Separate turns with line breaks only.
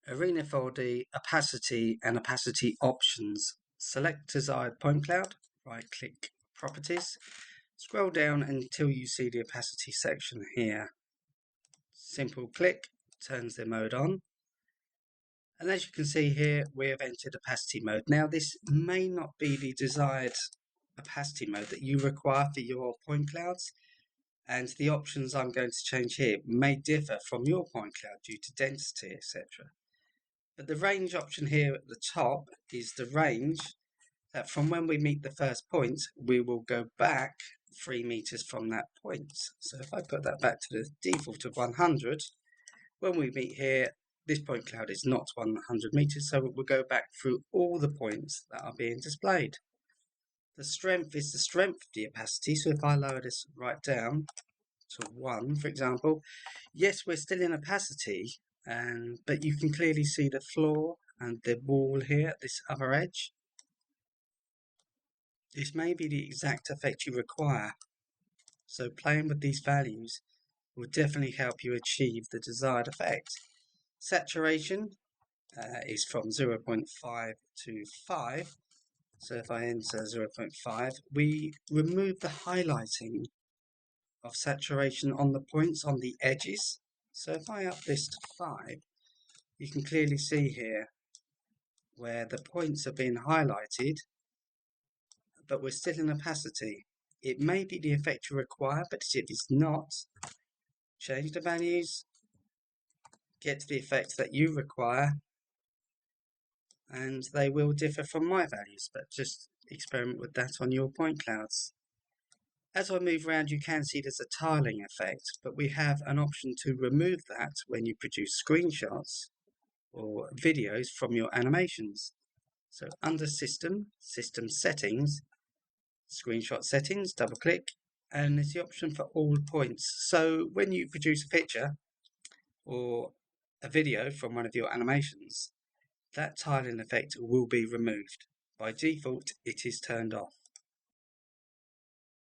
Arena4d opacity and opacity options. Select desired point cloud, right click properties, scroll down until you see the opacity section here. Simple click turns the mode on. And as you can see here, we have entered opacity mode. Now this may not be the desired opacity mode that you require for your point clouds, and the options I'm going to change here may differ from your point cloud due to density, etc. But the range option here at the top is the range that from when we meet the first point, we will go back 3 meters from that point. So if I put that back to the default of 100, when we meet here, this point cloud is not 100 meters, so it will go back through all the points that are being displayed. The strength is the strength of the opacity, so if I lower this right down to 1, for example, yes, we're still in opacity, but you can clearly see the floor and the wall here at this other edge. This may be the exact effect you require, so playing with these values will definitely help you achieve the desired effect. Saturation is from 0.5 to 5, so if I enter 0.5, we remove the highlighting of saturation on the points on the edges. So if I up this to 5, you can clearly see here where the points are being highlighted, but we're still in opacity. It may be the effect you require, but if it's not, change the values, get to the effect that you require, and they will differ from my values, but just experiment with that on your point clouds. As I move around, you can see there's a tiling effect, but we have an option to remove that when you produce screenshots or videos from your animations. So under System Settings, Screenshot Settings, double click, and there's the option for all points. So when you produce a picture or a video from one of your animations, that tiling effect will be removed. By default, it is turned off.